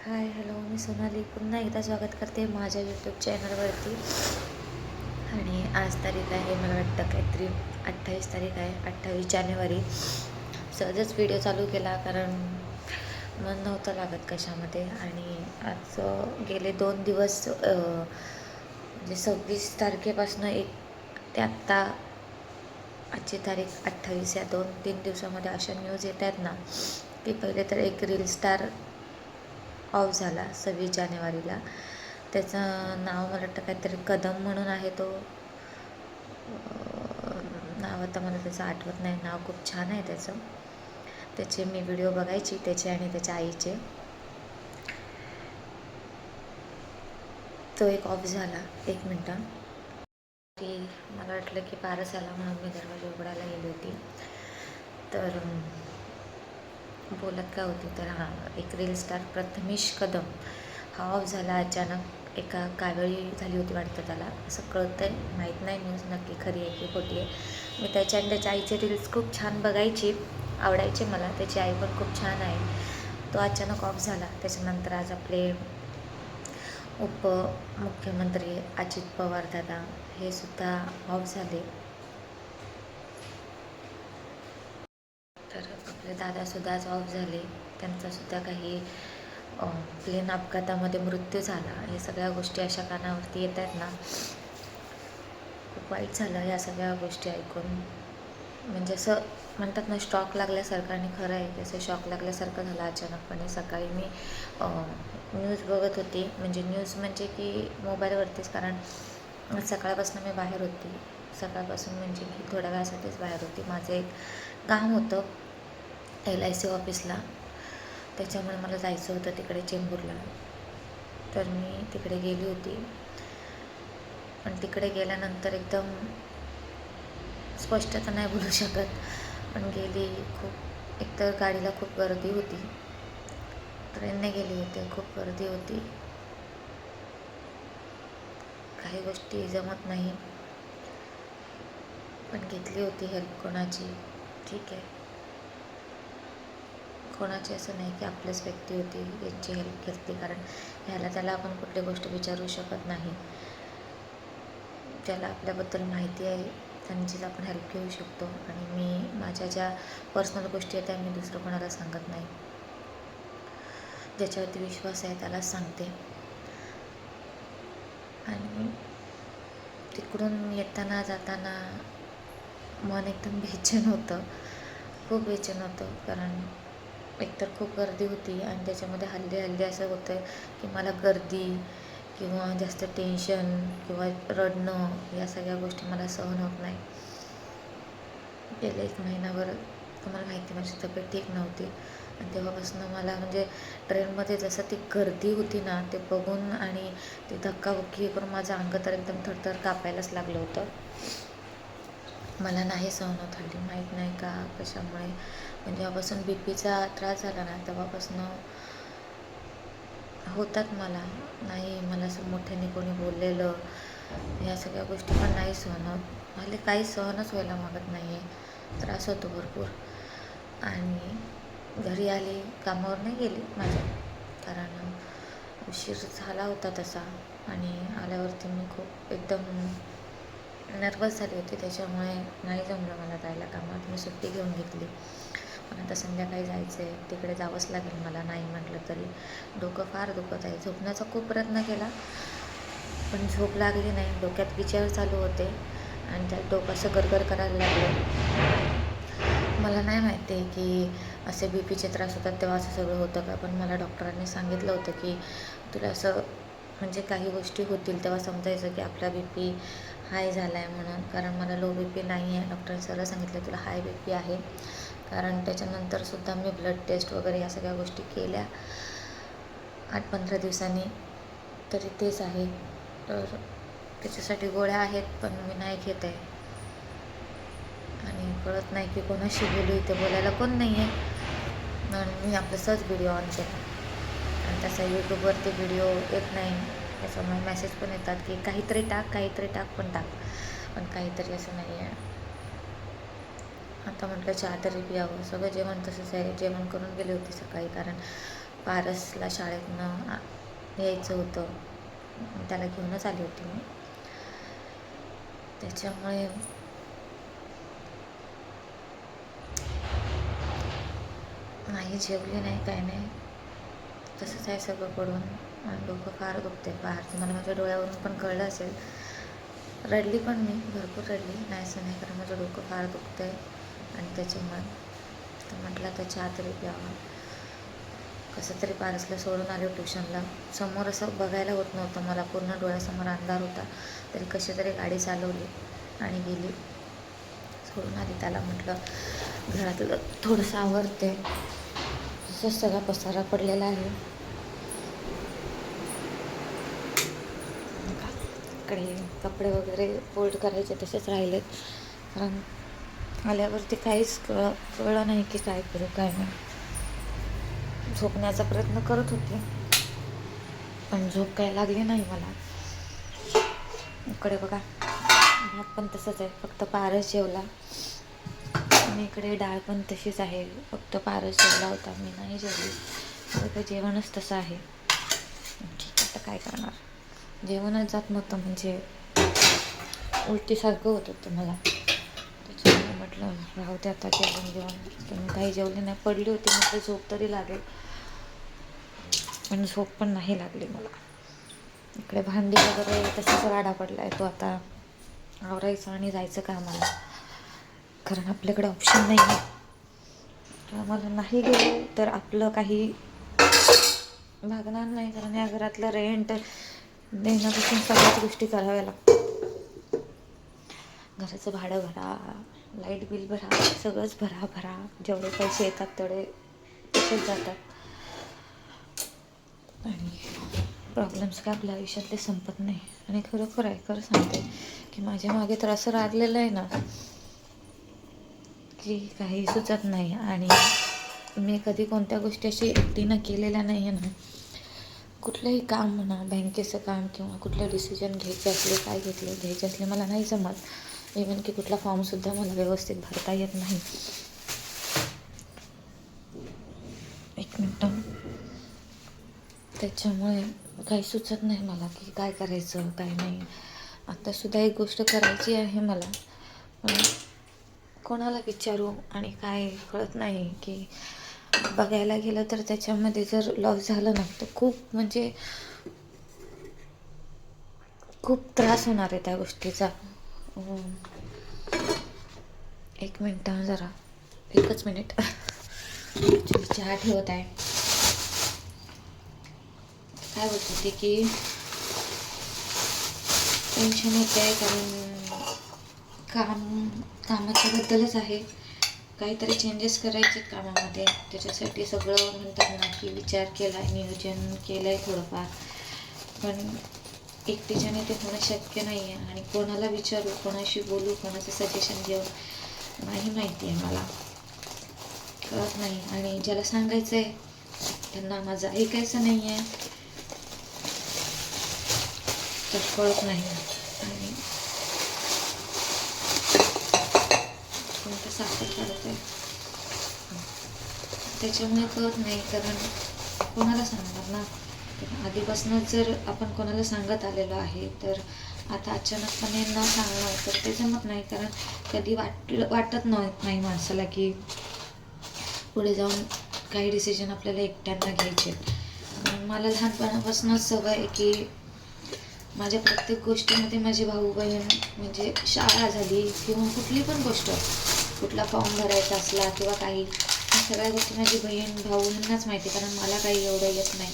Hi hello, मी सोनाली पुन्हा एकदा स्वागत करते माझ्या यूट्यूब चॅनलवरती. आणि आज तारीख आहे, मला वाटतं काहीतरी 28 तारीख आहे, 28 जानेवारी. सहजच व्हिडिओ चालू केला कारण मन नव्हतं लागत कशामध्ये. आणि आज गेले 2 दिवस म्हणजे 26 तारखेपासून ते आत्ता आजची तारीख 28, या 2-3 दिवसामध्ये अशा न्यूज येत आहेत ना की पहिले तर एक रील स्टार ऑफ झाला 26 जानेवारीला. त्याचं नाव मला वाटतं काहीतरी कदम म्हणून आहे. तो नाव आता मला त्याचं आठवत नाही. नाव खूप छान आहे त्याचं. त्याचे मी व्हिडिओ बघायची, त्याचे आणि त्याच्या आईचे. तो एक ऑफ झाला. 1 मिनटं. की मला वाटलं की पारस आला म्हणून मी दरवाजा उघडायला गेली होती. तर बोलत काय होती तर एक रील स्टार प्रथमेश कदम हा ऑफ झाला अचानक. एका कावेळी झाली होती वाटतं त्याला, असं कळतं आहे. माहीत नाही न्यूज नक्की खरी आहे की खोटी आहे. मी त्याच्या आणि त्याच्या आईचे रील्स खूप छान बघायची, आवडायचे मला. त्याची आई पण खूप छान आहे. तो अचानक ऑफ झाला. त्याच्यानंतर आज आपले उपमुख्यमंत्री अजित पवार दादा हे सुद्धा ऑफ झाले. तर आपले दादासुद्धा आज ऑफ झाले. त्यांचासुद्धा काही प्लेन अपघातामध्ये मृत्यू झाला. हे सगळ्या गोष्टी अशा कानावरती येत आहेत ना, खूप वाईट झालं या सगळ्या गोष्टी ऐकून. म्हणजे असं म्हणतात ना, शॉक लागल्यासारखं. आणि खरं आहे की असं शॉक लागल्यासारखं झालं अचानकपणे. सकाळी मी न्यूज बघत होती, म्हणजे की मोबाईलवरतीच. कारण सकाळपासून मी बाहेर होती. सकाळपासून म्हणजे की थोड्या वेळासाठीच बाहेर होती. माझं एक काम होतं LIC ऑफिसला, त्याच्यामुळे मला जायचं होतं तिकडे चेंबूरला. तर मी तिकडे गेली होती. पण तिकडे गेल्यानंतर एकदम स्पष्ट तर नाही बोलू शकत, पण गेली. खूप एकतर गाडीला खूप गर्दी होती. ट्रेनने गेली होते, खूप गर्दी होती. काही गोष्टी जमत नाही, पण घेतली होती हेल्प कोणाची. ठीक आहे, कोणाची असं नाही की आपलीच व्यक्ती होती यांची हेल्प घेतली. कारण ह्याला त्याला आपण कुठली गोष्ट विचारू शकत नाही. ज्याला आपल्याबद्दल माहिती आहे त्यांचीच आपण हेल्प घेऊ शकतो. आणि मी माझ्या ज्या पर्सनल गोष्टी आहेत त्या मी दुसरं कोणाला सांगत नाही. ज्याच्यावरती विश्वास आहे त्यालाच सांगते. आणि तिकडून येताना जाताना मन एकदम बेचैन होतं, खूप बेचैन होतं. कारण एकतर खूप गर्दी होती आणि त्याच्यामध्ये हल्ली असं होतं की मला गर्दी किंवा जास्त टेन्शन किंवा रडणं या सगळ्या गोष्टी मला सहन होत नाही. गेले 1 महिनाभर तुम्हाला माहिती माझी तब्येत ठीक नव्हती. आणि तेव्हापासून मला म्हणजे ट्रेनमध्ये जसं ती गर्दी होती ना, ते बघून आणि ते धक्काबुक्की करून माझं अंग तर एकदम थरथर कापायलाच लागलं होतं. मला नाही सहन होत हल्ली, माहीत नाही का कशामुळे. म्हणजे जेव्हापासून BPचा त्रास झाला ना तेव्हापासून होतात मला. नाही, मला असं मोठ्याने कोणी बोललेलं या सगळ्या गोष्टी पण नाही सहन होत. हल्ली काही सहनच व्हायला मागत नाही आहे. त्रास होतो भरपूर. आणि घरी आली, कामावर नाही गेली माझ्या, कारण उशीर झाला होता तसा. आणि आल्यावरती मी खूप एकदम नर्वस झाली होती, त्याच्यामुळे नाही जमलं मला जायला कामात. मी सुट्टी घेऊन घेतली. पण आता संध्याकाळी जायचं आहे, तिकडे जावंच लागेल मला नाही म्हटलं तरी. डोकं फार दुखत आहे. झोपण्याचा खूप प्रयत्न केला पण झोप लागली नाही. डोक्यात विचार चालू होते आणि त्यात डोकं असं गरगर करायला लागलं. मला नाही माहिती आहे की असे BPचे त्रास होतात तेव्हा असं सगळं होतं का. पण मला डॉक्टरांनी सांगितलं होतं की तुला असं म्हणजे काही गोष्टी होतील तेव्हा समजायचं की आपला BP हाय झाला आहे म्हणून. कारण मला लो BP नाही आहे. डॉक्टरांनी सरळ सांगितलं तुला हाय BP आहे. कारण त्याच्यानंतरसुद्धा मी ब्लड टेस्ट वगैरे या सगळ्या गोष्टी केल्या 8-15 दिवसांनी, तरी तेच आहे. तर त्याच्यासाठी गोळ्या आहेत पण मी नाही घेत आहे. आणि कळत नाही की कोणाशी बोलू, इथे बोलायला कोण नाही आहे. आणि मी आपलं सहज व्हिडिओ ऑन केला आणि तसा यूट्यूबवरती व्हिडिओ येत नाही. त्याच्यामुळे मेसेज पण येतात की काहीतरी टाक पण टाक, पण काहीतरी असं नाही आहे. आता म्हटलं चहा तरी प्यावं. सगळं जेवण तसंच आहे. जेवण करून गेले होते सकाळी, कारण पारसला शाळेतनं यायचं होतं, त्याला घेऊनच आली होती मी. त्याच्यामुळे नाही जेवली नाही, काय नाही, तसंच आहे सगळं पडून. आणि डोकं फार दुखते फार. तुम्हाला माझ्या डोळ्यावरून पण कळलं असेल. रडली पण मी, भरपूर रडली, नाही असं नाही, कारण माझं डोकं फार दुखतं आहे. आणि त्याच्यामुळे तर म्हटलं आता चहा तरी प्यावा. कसं तरी पारसला सोडून आले ट्युशनला. समोर असं बघायला होत नव्हतं मला, पूर्ण डोळ्यासमोर अंधार होता. तरी कशी तरी गाडी चालवली आणि गेली, सोडून आली त्याला. म्हटलं घरातलं थोडंसं आवरते, तसंच सगळा पसारा पडलेला आहे. इकडे कपडे वगैरे फोल्ड करायचे तसेच राहिलेत, कारण आल्यावरती काहीच कळलं नाही की काय करू काय नाही. झोपण्याचा प्रयत्न करत होते, पण झोप काय लागली नाही मला. इकडे बघा भात पण तसंच आहे, फक्त पारस जेवला. आणि इकडे डाळ पण तशीच आहे, फक्त पारस जेवला होता, मी नाही जेवली. तर जेवणच तसं आहे. ठीक, आता काय करणार, जेवणच जात नव्हतं, म्हणजे उलटीसारखं होत होतं मला. त्याच्यामुळे म्हटलं राहू दे आता जेवण. पण काही जेवले नाही, पडली होती. म्हटलं झोप तरी लागेल, पण झोप पण नाही लागली मला. इकडे भांडी वगैरे तसंच राडा पडला आहे, तो आता आवरायचं आणि जायचं कामाला, कारण आपल्याकडे ऑप्शन नाही आहे. आम्हाला नाही गेलो तर आपलं काही भागणार नाही, कारण या घरातलं रेंट देण्यापासून सगळ्याच गोष्टी कराव्या लागतात. घराचं भाडं भरा, लाईट बिल भरा, सगळंच भरा. जेवढे पैसे येतात तेवढे तसेच जातात. आणि प्रॉब्लेम्स काय आपल्या आयुष्यातले संपत नाही. आणि खरोखर आहे, खरं सांगते की माझ्या मागे तर असं राहिलेलं आहे ना की काही सुचत नाही. आणि मी कधी कोणत्या गोष्टी अशी एकटीनं केलेल्या नाही आहे ना. कुठलंही काम म्हणा, बँकेचं काम किंवा कुठलं डिसिजन घ्यायचे असले, काय घ्यायचे असले, मला नाही जमत. इवन की कुठला फॉर्मसुद्धा मला व्यवस्थित भरता येत नाही. एक मिनटं. त्याच्यामुळे काही सुचत नाही मला की काय करायचं काय नाही. आत्तासुद्धा एक गोष्ट करायची आहे मला, पण कोणाला विचारू आणि काय कळत नाही. की बघायला गेलं तर त्याच्यामध्ये जर लॉस झालं ना तर खूप त्रास होणार आहे त्या गोष्टीचा. एक मिनटं, जरा एकच मिनिट, चहा ठेवत आहे. काय बोलत होते की टेन्शन येत आहे, कारण कामाच्याबद्दलच आहे. काहीतरी चेंजेस करायचे कामामध्ये, त्याच्यासाठी सगळं म्हणतात ना की विचार केला आहे, नियोजन केलं आहे थोडंफार, पण एकटीच्याने ते होणं शक्य नाही आहे. आणि कोणाला विचारू, कोणाशी बोलू, कोणाचं सजेशन घेऊ, नाही माहिती आहे मला, कळत नाही. आणि ज्याला सांगायचं आहे त्यांना माझं ऐकायचं नाही आहे, तर कळत नाही. आणि कोणतं साखर काढत आहे त्याच्यामुळे कळत नाही, कारण कोणाला सांगणार ना. आधीपासूनच जर आपण कोणाला सांगत आलेलो आहे, तर आता अचानकपणे न सांगणं तर ते जमत नाही. कारण कधी वाटत नाही माणसाला की पुढे जाऊन काही डिसिजन आपल्याला एकट्यांना घ्यायचे. मला लहानपणापासूनच सवय आहे की माझ्या प्रत्येक गोष्टीमध्ये माझी भाऊ बहीण, म्हणजे शाळा झाली किंवा कुठली पण गोष्ट, कुठला फॉर्म भरायचा असला किंवा काही, सगळ्या गोष्टी माझी बहीण भाऊ यांनाच माहिती. कारण मला काही एवढं येत नाही,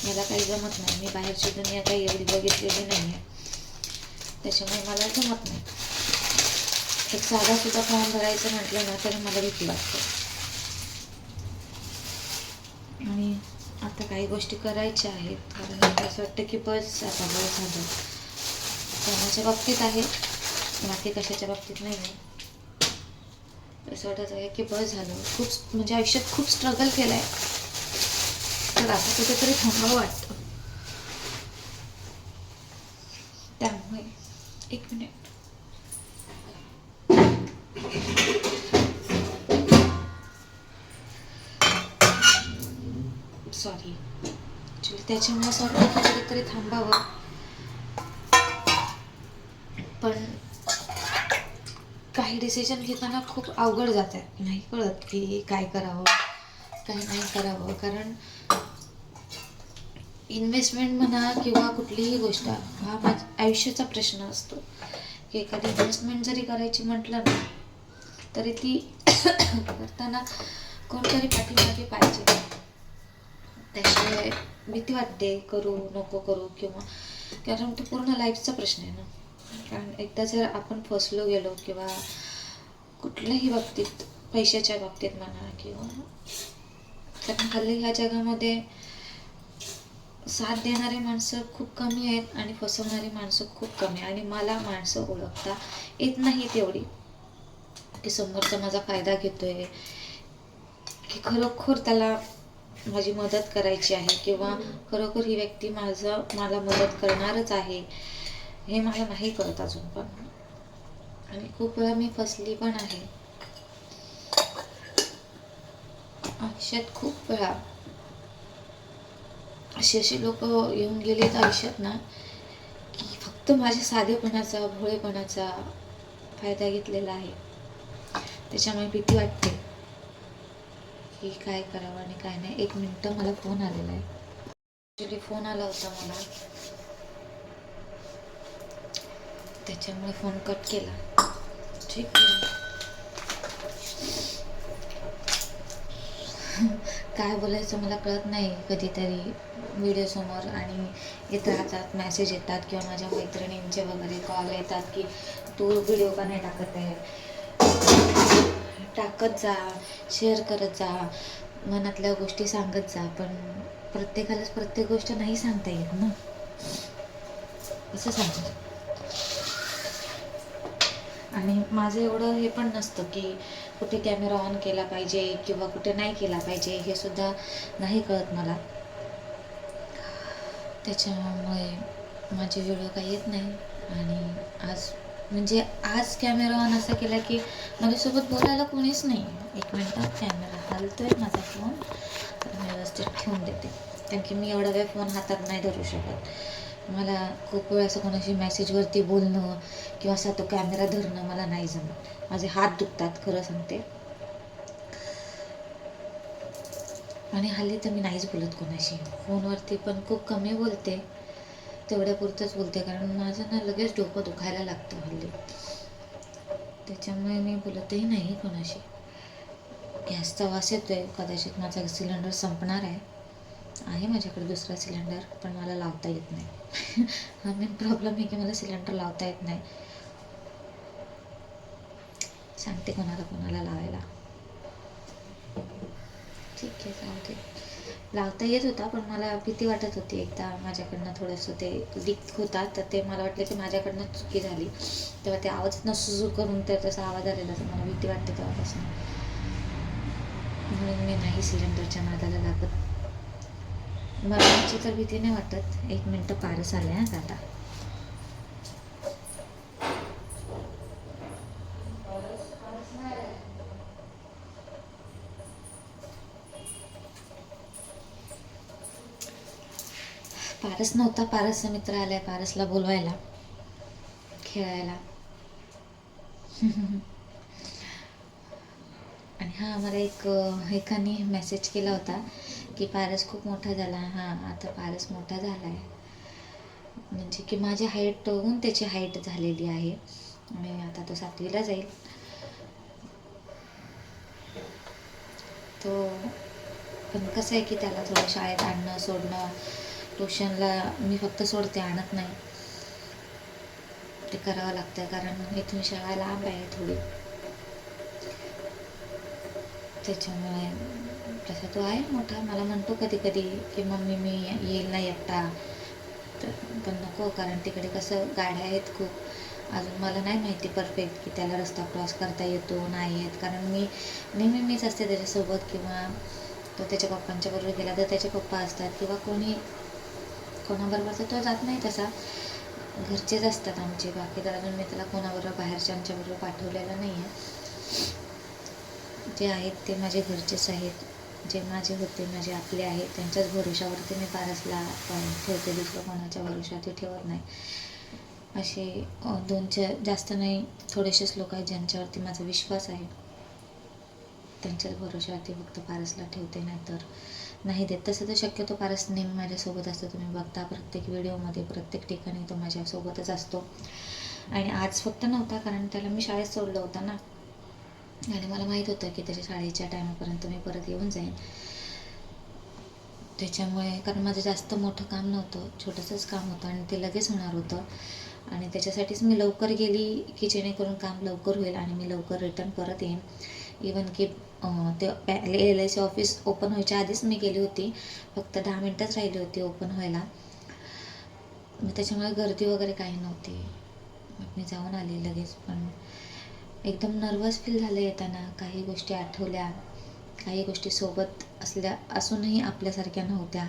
मला काही जमत नाही, मी बाहेरची दुनिया काही एवढी बघितलेली नाही आहे, त्याच्यामुळे मला जमत नाही. एक साधासुद्धा फॉर्म भरायचं म्हटलं ना तरी मला भीती वाटते. आणि आता काही गोष्टी करायच्या आहेत, कारण मला असं वाटतं की बस आता बस झालं. कामाच्या बाबतीत आहे, बाकी कशाच्या बाबतीत नाही आहे. असं वाटत आहे की बस झालं. खूप म्हणजे आयुष्यात खूप स्ट्रगल केलं आहे, तर आता कुठेतरी थांबावं वाटतं. त्यामुळे एक मिनिट. सॉरी, ॲक्च्युली त्याच्यामुळे असं वाटतं की कधीतरी थांबावं, पण काही डिसिजन घेताना खूप अवघड जात आहे. नाही कळत की काय करावं काय नाही करावं. कारण इन्व्हेस्टमेंट म्हणा किंवा कुठलीही गोष्ट हा माझ्या आयुष्याचा प्रश्न असतो की एखादी इन्व्हेस्टमेंट जरी करायची म्हटलं ना तरी ती करताना कोणतरी पाठीमागे पाहिजे. त्याशिवाय भीती वाटते करू नको करू, किंवा कारण तो पूर्ण लाईफचा प्रश्न आहे ना. कारण एकदा जर आपण फसलो गेलो किंवा कुठल्याही बाबतीत, पैशाच्या बाबतीत म्हणा किंवा, कारण हल्ली ह्या जगामध्ये साथ देणारी माणसं खूप कमी आहेत आणि फसवणारी माणसं खूप कमी आहे. आणि मला माणसं ओळखता येत नाही तेवढी की समोरचा माझा फायदा घेतोय की खरोखर त्याला माझी मदत करायची आहे किंवा खरोखर ही व्यक्ती मला मदत करणारच आहे, हे मला नाही कळत अजून पण. आणि खूप वेळा मी फसली पण आहे आयुष्यात. खूप वेळा अशी लोक येऊन गेलेत आयुष्यात ना की फक्त माझ्या साधेपणाचा, भोळेपणाचा फायदा घेतलेला आहे. त्याच्यामुळे भीती वाटते की काय करावं आणि काय नाही. 1 मिनिटं, मला फोन आलेला आहे. ॲक्च्युली फोन आला होता मला, त्याच्यामुळे फोन कट केला. ठीक आहे. काय बोलायचं मला कळत नाही. कधीतरी व्हिडिओसमोर आणि येत राहतात, मेसेज येतात किंवा माझ्या मैत्रिणींचे वगैरे कॉल येतात की तू व्हिडिओ का नाही टाकत आहे, टाकत जा, शेअर करत जा, मनातल्या गोष्टी सांगत जा. पण प्रत्येकालाच प्रत्येक गोष्ट नाही सांगता येत ना. असं सांगतात. आणि माझं एवढं हे पण नसतं की कुठे कॅमेरा ऑन केला पाहिजे किंवा कुठे नाही केला पाहिजे, हे सुद्धा नाही कळत मला. त्याच्यामुळे माझे व्हिडिओ काही येत नाही. आणि आज कॅमेरा ऑन असा केला की माझ्यासोबत बोलायला कोणीच नाही. 1 मिनटात कॅमेरा हलतोय माझा फोन, तर मी व्यवस्थित ठेवून देते. कारण की मी एवढा वेळ फोन हातात नाही धरू शकत. मला खूप वेळ असं कोणाशी मेसेजवरती बोलणं किंवा असा तो कॅमेरा धरणं मला नाही जमत. माझे हात दुखतात, खरं सांगते. आणि हल्ली तर मी नाहीच बोलत कोणाशी. फोनवरती पण खूप कमी बोलते, तेवढ्यापुरतंच बोलते. कारण माझं ना लगेच डोकं दुखायला लागतं हल्ली. त्याच्यामुळे मी बोलतही नाही कोणाशी. गॅसचा वास येतोय, कदाचित माझा सिलेंडर संपणार आहे माझ्याकडे दुसरा सिलेंडर, पण मला लावता येत नाही. हा मेन प्रॉब्लेम आहे की मला सिलेंडर लावता येत नाही. सांगते कोणाला लावायला. ठीक आहे, जाऊ दे. लावता येत होता, पण मला भीती वाटत होती. एकदा माझ्याकडनं थोडंसं ते लीक होता, तर ते मला वाटलं की माझ्याकडनं चुकी झाली. तेव्हा ते आवाज सुरू करून तर तसा आवाज आलेला, तर मला भीती वाटते तेव्हापासून. म्हणून मी नाही सिलेंडरच्या नादाला लागत. मरणाची तर भीती नाही वाटत. 1 मिनटं, पारस आले हां दादा. पारस नव्हता, पारसचा मित्र आलाय पारसला बोलवायला, खेळायला. आणि हां, मला एकाने मेसेज केला होता की पारस खूप मोठा झाला. हां, आता पारस मोठा झाला आहे, म्हणजे की माझी हाईट होऊन त्याची हाईट झालेली आहे. आणि आता तो 7वीला जाईल. तो पण कसं आहे की त्याला थोडं शाळेत आणणं सोडणं, ट्युशनला मी फक्त सोडते, आणत नाही. ते करावं लागतं कारण इथून शाळा लांब आहे थोडी. त्याच्यामुळे तसा तो आहे मोठा. मला म्हणतो कधी कधी की मम्मी मी येईल नाही एकटा, तर पण नको, कारण तिकडे कसं गाड्या आहेत खूप. अजून मला नाही माहिती परफेक्ट की त्याला रस्ता क्रॉस करता येतो नाही येत. कारण नेहमी मीच असते त्याच्यासोबत, किंवा तो त्याच्या पप्पांच्या बरोबर गेला तर त्याचे पप्पा असतात किंवा कोणाबरोबर तर तो जात नाही तसा. घरचेच असतात आमचे. बाकी तर अजून मी त्याला कोणाबरोबर बाहेरच्यांच्याबरोबर पाठवलेलं नाही आहे. जे आहेत ते माझे घरचेच आहेत. जे माझे होते, माझे आपले आहेत, त्यांच्याच भरोशावरती मी पारसला ठेवते. दुसरं कोणाच्या भरोशावरती ठेवत नाही. असे 2 जास्त नाही, थोडेसेच लोक आहेत ज्यांच्यावरती माझा विश्वास आहे. त्यांच्याच भरोशावरती फक्त पारसला ठेवते, नाही तर नाही देत. तसं तर शक्यतो पारस नेहमी माझ्यासोबत असतो. तुम्ही बघता प्रत्येक व्हिडिओमध्ये, प्रत्येक ठिकाणी तो माझ्यासोबतच असतो. आणि आज फक्त नव्हता, कारण त्याला मी शाळेत सोडलं होतं ना, आणि मला माहीत होतं की त्याच्या शाळेच्या टायमापर्यंत मी परत येऊन जाईन. त्याच्यामुळे, कारण माझं जास्त मोठं काम नव्हतं, छोटंसंच काम होतं आणि ते लगेच होणार होतं. आणि त्याच्यासाठीच मी लवकर गेली की जेणेकरून काम लवकर होईल आणि मी लवकर रिटर्न परत येईन. इवन की ते LIC ऑफिस ओपन व्हायच्या आधीच मी गेली होती. फक्त 10 मिनटंच राहिली होती ओपन व्हायला. मग त्याच्यामुळे गर्दी वगैरे काही नव्हती. मग मी जाऊन आले लगेच. पण एकदम नर्वस फील झालं येताना. काही गोष्टी आठवल्या, काही गोष्टी सोबत असूनही आपल्यासारख्या नव्हत्या.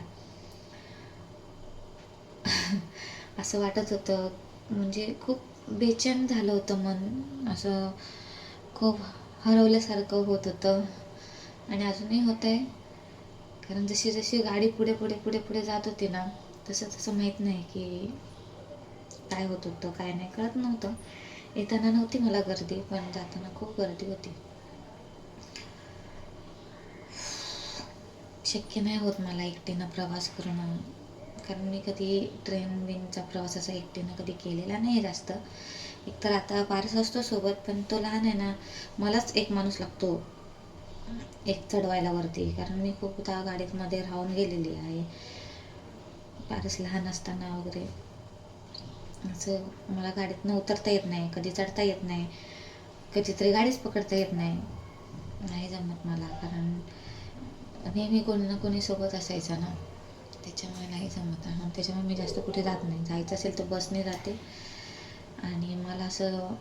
असं वाटत होतं, म्हणजे खूप बेचैन झालं होतं मन. असं खूप हरवल्यासारखं होत होतं आणि अजूनही होत आहे. कारण जशी जशी गाडी पुढे पुढे पुढे पुढे जात होती ना, तसं तसं माहीत नाही की काय होत होतं, काय नाही, कळत नव्हतं. येताना नव्हती मला गर्दी, पण जाताना खूप गर्दी होती. शक्य नाही होत मला एकटीनं प्रवास करणं, कारण मी कधी ट्रेनचा प्रवास असा एकटीनं कधी केलेला नाही जास्त. एकतर आता पारस असतो सोबत, पण तो लहान आहे ना, मलाच एक माणूस लागतो एक चढवायला वरती, कारण मी खूपदा गाडीमध्ये राहून गेलेली आहे पारस लहान असताना वगैरे. असं मला गाडीतनं उतरता येत नाही, कधी चढता येत नाही, कधीतरी गाडीच पकडता येत नाही. नाही जमत मला, कारण नेहमी कोणी ना कोणी सोबत असायचं ना, त्याच्यामुळे नाही जमत. आणि त्याच्यामुळे मी जास्त कुठे जात नाही. जायचं असेल तर बसने जाते. आणि मला असं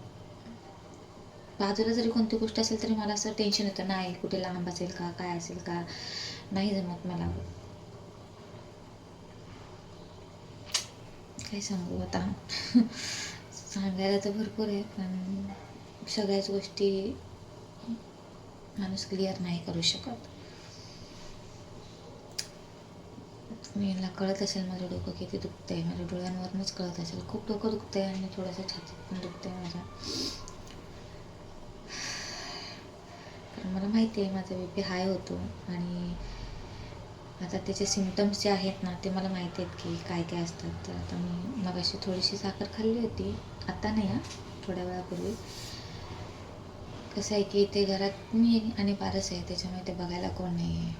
बाजूला जरी कोणती गोष्ट असेल तरी मला असं टेन्शन येतं, नाही कुठे लांब असेल का, काय असेल का, नाही जमत मला. काय सांगू आता. सांगायला तर भरपूर आहे, पण सगळ्याच गोष्टी माणूस क्लिअर नाही करू शकत. मला कळत असेल माझं डोकं किती दुखतं आहे, माझ्या डोळ्यांवरूनच कळत असेल. खूप डोकं दुखतं आहे आणि थोडंसं छातीत पण दुखतं आहे माझ्या. कारण मला माहिती आहे माझा BP हाय होतो आणि आता त्याचे सिम्टम्स जे आहेत ना, ते मला माहिती आहेत की काय काय असतात. तर आता मी मगाशी थोडीशी साखर खाल्ली होती, आता नाही हां, थोड्या वेळापूर्वी. कसं आहे की इथे घरात मी आणि पारस आहे, त्याच्यामुळे ते बघायला कोण नाही आहे.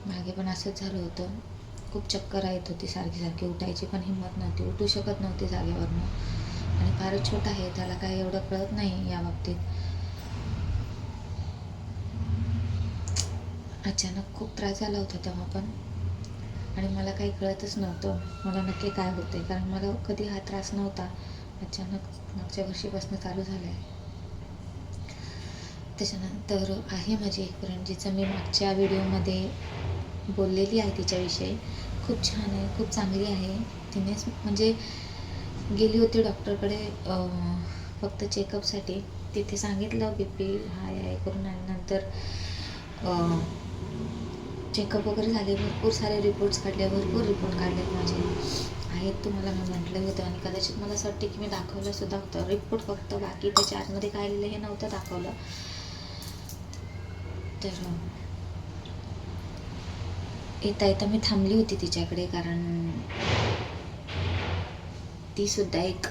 मागे पण असंच झालं होतं, खूप चक्कर येत होती सारखी सारखी, उठायची पण हिंमत नव्हती, उठू शकत नव्हती जागेवरनं. आणि फारच छोटा आहे, त्याला काही एवढं कळत नाही या बाबतीत. अचानक खूप त्रास झाला होता तेव्हा पण, आणि मला काही कळतच नव्हतं मला नक्की काय होतं आहे, कारण मला कधी हा त्रास नव्हता. अचानक मागच्या वर्षीपासून चालू झाला आहे. त्याच्यानंतर आहे माझी एक फ्रेंड, जिचं मी मागच्या व्हिडिओमध्ये बोललेली आहे तिच्याविषयी. खूप छान आहे, खूप चांगली आहे. तिनेच म्हणजे गेली होती डॉक्टरकडे फक्त चेकअपसाठी. तिथे सांगितलं BP हाय आहे करून, आणि नंतर चेकअप वगैरे झाले, भरपूर सारे रिपोर्ट्स काढले, भरपूर रिपोर्ट काढलेत माझे आहेत, तुम्हाला मी म्हटलं होतं. आणि कदाचित मला असं वाटते की मी दाखवलंसुद्धा होतं रिपोर्ट, फक्त बाकी त्याच्या आतमध्ये काय लिहिलं हे नव्हतं दाखवलं. तर येता येता मी थांबली होती तिच्याकडे, कारण ती सुद्धा एक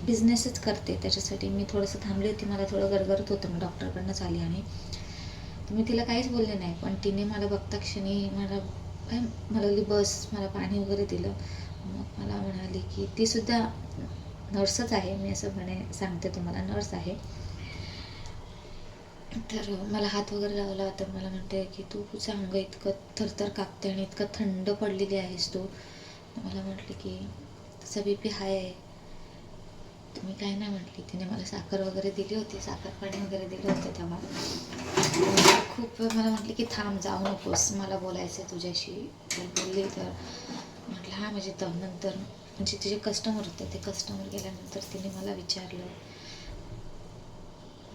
बिझनेसच करते, त्याच्यासाठी मी थोडंसं थांबली होती. मला थोडं गरगरत होतं, मी डॉक्टरकडनंच आली. आणि तर मी तिला काहीच बोलले नाही, पण तिने मला बघता क्षणी मला म्हणाली बस, मला पाणी वगैरे दिलं. मग मला म्हणाली की तीसुद्धा नर्सच आहे, मी असं सांगते तुम्हाला, नर्स आहे. तर मला हात वगैरे लावला, तर मला म्हणते की तुझं अंग इतकं थरथर कापते आणि इतकं थंड पडलेली आहेस तू. मला म्हटली की तसा BP हाय आहे. तुम्ही काय नाही म्हटली. तिने मला साखर वगैरे दिली होती, साखर पाणी वगैरे दिलं होतं तेव्हा. खूप वेळ मला म्हटली की थांब, जाऊ नकोस, मला बोलायचं आहे तुझ्याशी. तर बोलली, तर म्हटलं हां. म्हणजे तर नंतर म्हणजे तिचे कस्टमर होते, ते कस्टमर गेल्यानंतर तिने मला विचारलं.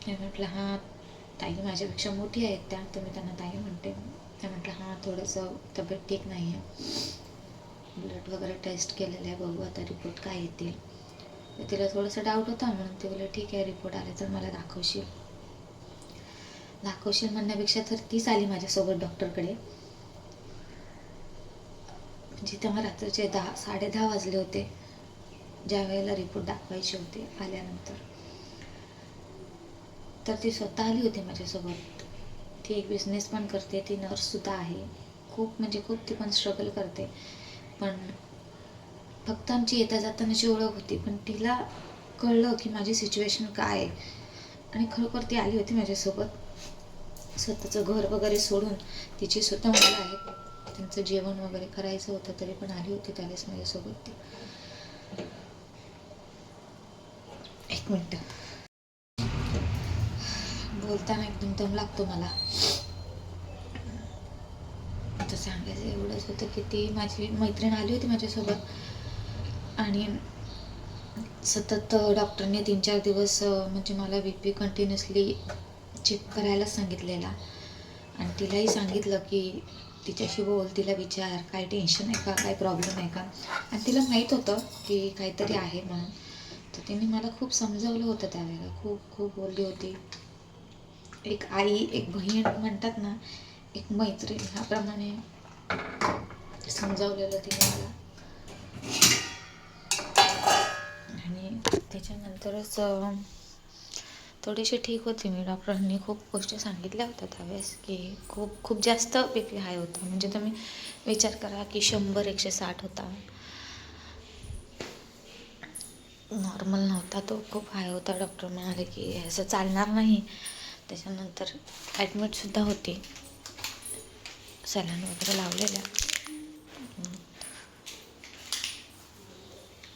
मी म्हटलं हां ताई माझ्यापेक्षा मोठी आहेत त्या, तर मी त्यांना ताई म्हणते. ते म्हटलं हां थोडंसं तब्येत ठीक नाही आहे, ब्लड वगैरे टेस्ट केलेलं आहे, बघू आता रिपोर्ट काय येतील. तर तिला थोडंसं डाऊट होता म्हणून ते बोलले ठीक आहे रिपोर्ट आले तर मला दाखवशील म्हणण्यापेक्षा तर तीच आली माझ्यासोबत डॉक्टरकडे. म्हणजे तेव्हा रात्रीचे 10-10:30 वाजले होते ज्या वेळेला रिपोर्ट दाखवायचे होते. आल्यानंतर तर ती स्वतः आली होती माझ्यासोबत. ती एक बिझनेस पण करते, ती नर्ससुद्धा आहे. खूप म्हणजे खूप ती पण स्ट्रगल करते. पण फक्त आमची येता जातानाची ओळख होती, पण तिला कळलं की माझी सिच्युएशन काय आहे. आणि खरोखर ती आली होती माझ्यासोबत. स्वतःचं घर वगैरे सोडून, तिची स्वतः मुलं आहेत, त्यांचं जेवण वगैरे करायचं होतं तरी पण आली होती त्यावेळेस माझ्यासोबत ती. एक मिनटं, बोलताना एकदम दम लागतो मला. आता सांगायचं एवढंच होतं की ती माझी मैत्रीण आली होती माझ्यासोबत आणि सतत डॉक्टरने 3-4 दिवस म्हणजे मला BP कंटिन्युअसली चेक करायला सांगितलेला. आणि तिलाही सांगितलं की तिच्याशी बोल, तिला विचार काय टेन्शन आहे का, काय प्रॉब्लेम आहे का. आणि तिला माहीत होतं की काहीतरी आहे म्हणून. तर तिने मला खूप समजावलं होतं त्यावेळेला, खूप खूप बोलली होती. एक आई, एक बहीण म्हणतात ना, एक मैत्रीण ह्याप्रमाणे समजावलेलं तिने मला. आणि त्याच्यानंतरच थोडीशी ठीक होती मी. डॉक्टरांनी खूप गोष्टी सांगितल्या होत्या त्यावेळेस की खूप खूप जास्त BP हाय होता. म्हणजे तुम्ही विचार करा की 100-160 होता, नॉर्मल नव्हता तो, खूप हाय होता. डॉक्टर म्हणाले की असं चालणार नाही. त्याच्यानंतर ॲडमिटसुद्धा होती, सलाईन वगैरे लावलेल्या.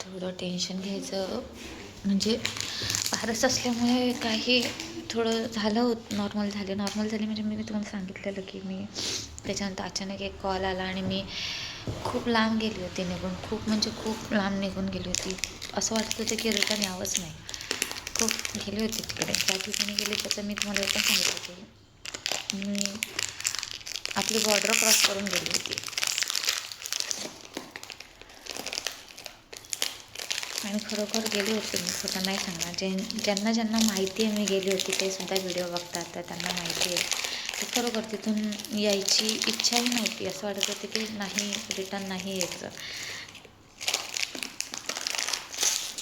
थोडं टेन्शन घ्यायचं म्हणजे फारच असल्यामुळे काही थोडं झालं नॉर्मल झाली म्हणजे मी तुम्हाला सांगितलेलं की मी त्याच्यानंतर अचानक एक कॉल आला आणि मी खूप लांब गेली होती निघून, खूप म्हणजे खूप लांब निघून गेली होती. असं वाटत होतं की रिटर्न यावंच नाही. खूप गेली होती तिकडे. त्या ठिकाणी गेली त्याचं मी तुम्हाला एकदा सांगितलं की मी आपली बॉर्डर क्रॉस करून गेली होती. आणि खरोखर गेली होती मी, खोटं नाही सांगणार. ज्यांना माहिती आहे मी गेली होती ते सुद्धा व्हिडिओ बघतात, तर त्यांना माहिती आहे की खरोखर तिथून यायची इच्छाही नव्हती. असं वाटत होतं की नाही, रिटर्न नाही यायचं.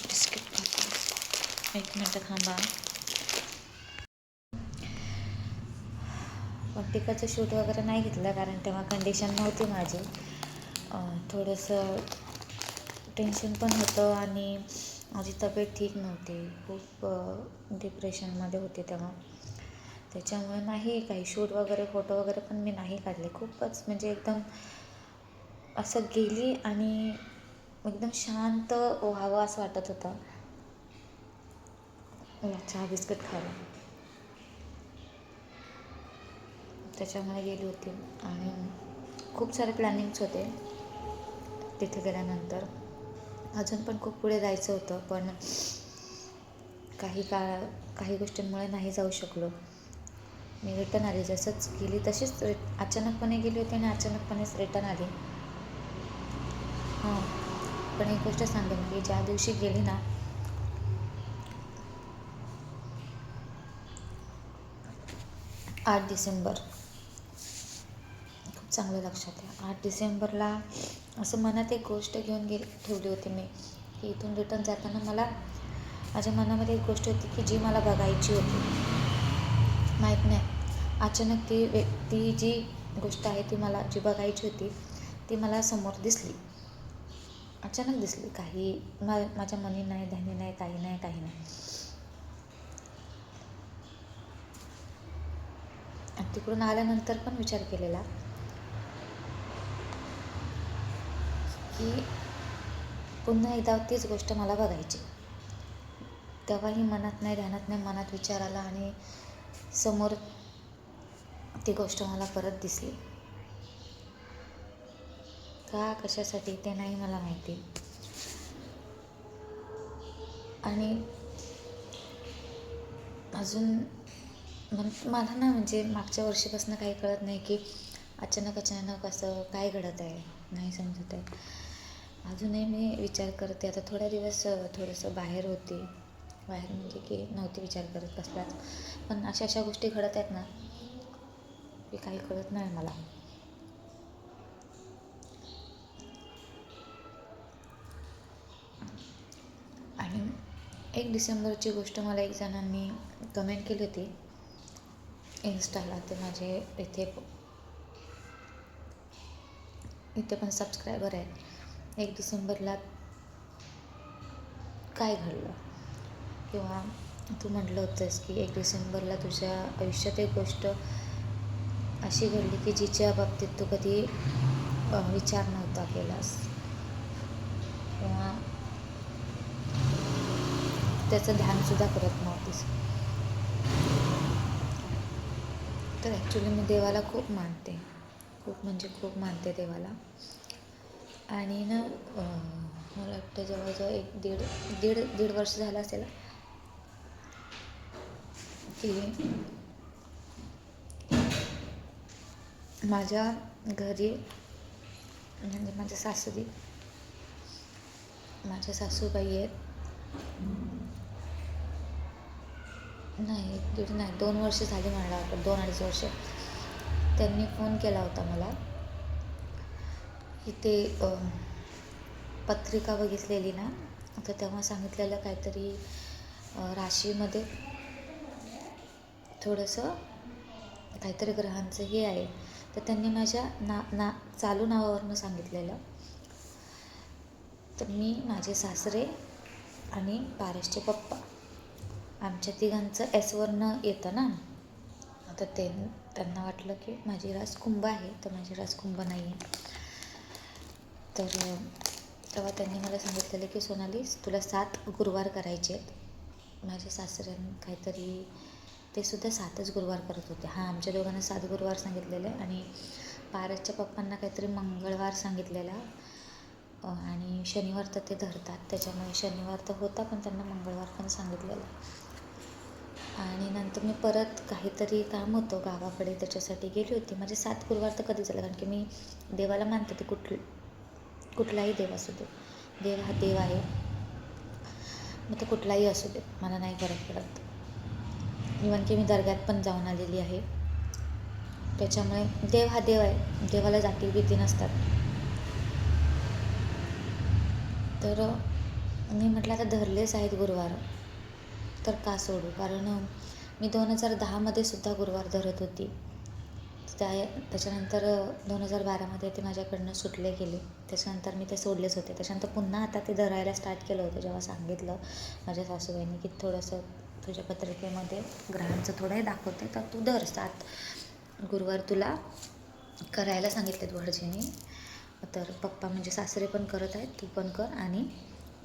बिस्किट खातो, 1 मिनटं थांबा. पण टिकाचं शूट वगैरे नाही घेतलं कारण तेव्हा कंडिशन नव्हती माझी. थोडंसं टेन्शन पण होतं आणि माझी तब्येत ठीक नव्हती. खूप डिप्रेशनमध्ये होते तेव्हा. त्याच्यामुळे नाही काही शूट वगैरे, फोटो वगैरे पण मी नाही काढले. खूपच म्हणजे एकदम असं गेली आणि एकदम शांत व्हावं असं वाटत होतं. चहा बिस्किट खायला, त्याच्यामुळे गेली होती. आणि खूप सारे प्लॅनिंग्स होते तिथे गेल्यानंतर. अजून पण खूप पुढे जायचं होतं, पण काही गोष्टींमुळे नाही जाऊ शकलो. मी रिटर्न आली, जसंच गेली तशीच अचानकपणे गेली होती आणि अचानकपणेच रिटर्न आली. हां, पण एक गोष्ट सांगेन की ज्या दिवशी गेली ना, 8 डिसेंबर, खूप चांगलं लक्षात आहे. 8 डिसेंबरला असं मनात एक गोष्ट घेऊन ठेवली होती मी की इथून रिटर्न जाताना मला माझ्या मनामध्ये एक गोष्ट होती की जी मला बघायची होती. माहीत नाही, अचानक ती जी गोष्ट आहे ती मला जी बघायची होती ती मला समोर दिसली, अचानक दिसली. काही माझ्या मनी नाही, ध्यानी नाही, काही नाही. आणि तिकडून आल्यानंतर पण विचार केलेला की पुन्हा एकदा तीच गोष्ट मला बघायची. तेव्हाही मनात नाही, ध्यानात नाही, मनात विचार आला आणि समोर ती गोष्ट मला परत दिसली. का, कशासाठी ते नाही मला माहिती. आणि अजून मला ना म्हणजे मागच्या वर्षीपासून काही कळत नाही की अचानक असं काय घडत आहे नाही समजत आहे. अजूनही मी विचार करते. आता थोड्या दिवस थोडंसं बाहेर होते, बाहेर म्हणजे की नव्हते विचार करत कसलाच, पण अशा गोष्टी घडत आहेत ना की काही कळत नाही मला. आणि 1 डिसेंबरची गोष्ट मला एक जणांनी कमेंट केली होती इन्स्टाला. ते माझे इथे पण सबस्क्रायबर आहेत. 1 डिसेंबरला काय घडलं, किंवा तू म्हटलं होतंस की 1 डिसेंबरला तुझ्या आयुष्यात एक गोष्ट अशी घडली की जिच्या बाबतीत तू कधी विचार नव्हता केलास किंवा त्याचं ध्यानसुद्धा करत नव्हतीस. तर ॲक्च्युली मी देवाला खूप मानते, खूप म्हणजे खूप मानते देवाला. आणि ना मला वाटतं जवळजवळ दीड वर्ष झालं असेल की माझ्या घरी म्हणजे माझ्या सासूबाई आहेत. नाही 2 वर्ष झाली मला वाटतं, 2-2.5 वर्ष. त्यांनी फोन केला होता मला की ते पत्रिका बघितलेली ना, तर तेव्हा सांगितलेलं काहीतरी राशीमध्ये थोडंसं काहीतरी ग्रहांचं हे आहे. तर त्यांनी माझ्या चालू नावावरनं सांगितलेलं. तर मी, माझे सासरे आणि पारसचे पप्पा, आमच्या तिघांचं एसवरनं येतं ना. तर त्यांना वाटलं की माझी रास कुंभ आहे, तर माझी रास कुंभ नाही आहे. तर तेव्हा त्यांनी मला सांगितलेलं की सोनाली तुला 7 गुरुवार करायचे आहेत. माझ्या सासऱ्यांनी काहीतरी ते सुद्धा 7च गुरुवार करत होते. आमच्या दोघांना 7 गुरुवार सांगितलेले आणि पारसच्या पप्पांना काहीतरी मंगळवार सांगितलेला आणि शनिवार तर ते धरतात, त्याच्यामुळे शनिवार तर होता पण त्यांना मंगळवार पण सांगितलेलं. आणि नंतर मी परत काहीतरी काम होतं गावाकडे, त्याच्यासाठी गेली होती. माझे 7 गुरुवार तर कधी झालं, कारण की मी देवाला मानते. ते कुठलाही देव असू दे, देव हा देव आहे, मग तो कुठलाही असू दे, मला नाही फरक पडत. इवन की मी दर्ग्यात पण जाऊन आलेली आहे. त्याच्यामुळे देव हा देव आहे, देवाला जाती भीती नसतात. तर मी म्हटलं आता धरलेच आहेत गुरुवार तर का सोडू, कारण मी 2010मध्ये सुद्धा गुरुवार धरत होती. त्याच्यानंतर 2012मध्ये ते माझ्याकडनं सुटले गेले. त्याच्यानंतर मी ते सोडलेच होते. त्याच्यानंतर पुन्हा आता ते धरायला स्टार्ट केलं होतं जेव्हा सांगितलं माझ्या सासूबाईंनी की थोडंसं तुझ्या पत्रिकेमध्ये ग्रहांचं थोडं हे दाखवते, तर तू धर 7 गुरुवार तुला करायला सांगितलेत वडजींनी. तर पप्पा म्हणजे सासरे पण करत आहेत, तू पण कर. आणि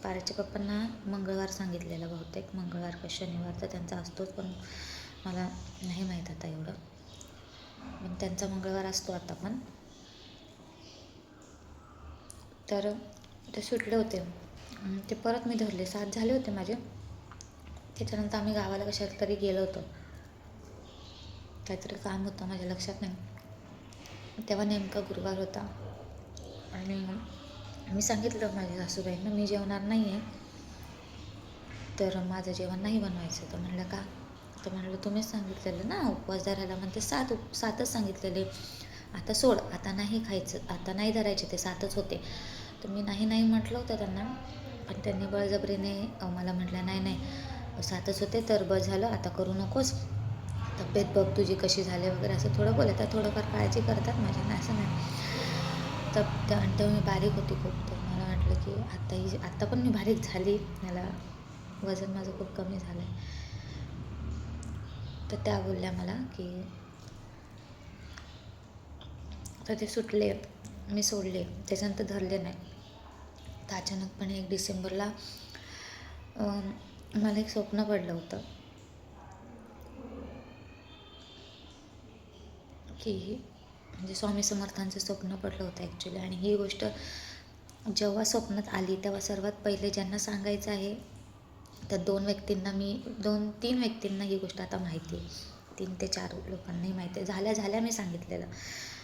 पारसच्या पप्पांना मंगळवार सांगितलेलं, बहुतेक मंगळवार का शनिवार तर त्यांचा असतोच, पण मला नाही माहीत आता एवढं. पण त्यांचा मंगळवार असतो आता पण. तर ते सुटले होते, ते परत मी धरले. 7 झाले होते माझे. त्याच्यानंतर आम्ही गावाला कशाला तरी गेलो होतो, काहीतरी काम होतं, माझ्या लक्षात नाही. तेव्हा नेमका गुरुवार होता आणि मी सांगितलं माझ्या सासूबाईंना मी जेवणार नाही आहे, तर माझं जेवण नाही बनवायचं. तर म्हणलं का? तर म्हणलं तुम्हीच सांगितलेलं ना उपवास धरायला, म्हणते 7च सांगितलेले, आता सोड, आता नाही खायचं, आता नाही धरायचे, ते 7च होते. तर मी नाही म्हटलं होतं त्यांना, पण त्यांनी बळजबरीने मला म्हटलं नाही 7च होते तर बस झालं, आता करू नकोस, तब्येत बघ तुझी कशी झाली वगैरे, असं थोडं बोलत. थोडंफार काळजी करतात माझ्या, असं नाही. तर तेव्हा मी बारीक होती खूप, तर मला वाटलं की आत्ता पण मी बारीक झाली, मला वजन माझं खूप कमी झालं आहे. तर त्या बोलल्या मला की तर ते सुटले, मी सोडले, त्याच्यानंतर धरले नाही. तर अचानकपणे 1 डिसेंबरला मला एक स्वप्न पडलं होतं की म्हणजे स्वामी समर्थांचं स्वप्न पडलं होतं ॲक्च्युली. आणि ही गोष्ट जेव्हा स्वप्नात आली तेव्हा सर्वात पहिले ज्यांना सांगायचं आहे तर 2 व्यक्तींना ही गोष्ट आता माहिती आहे. 3 ते 4 लोकांनाही माहिती आहे. झाल्या मी सांगितलेलं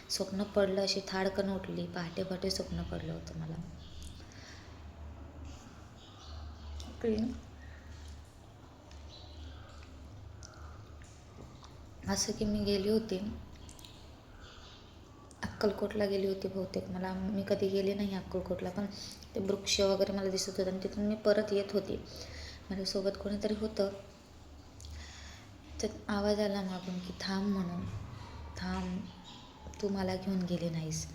स्वप्न पडलं, अशी थाडकन उठली, पहाटे पहाटे स्वप्न पडलं होतं मला की असं की मी गेली होती अक्कलकोटला गेली होती बहुतेक. मी कधी गेले नाही अक्कलकोटला, पण ते वृक्ष वगैरे मला दिसत होतं आणि तिथून मी परत येत होती. माझ्यासोबत कोणीतरी होतं, तर आवाज आला मागून की थांब म्हणून, थांब, तू मला घेऊन गेली नाहीस.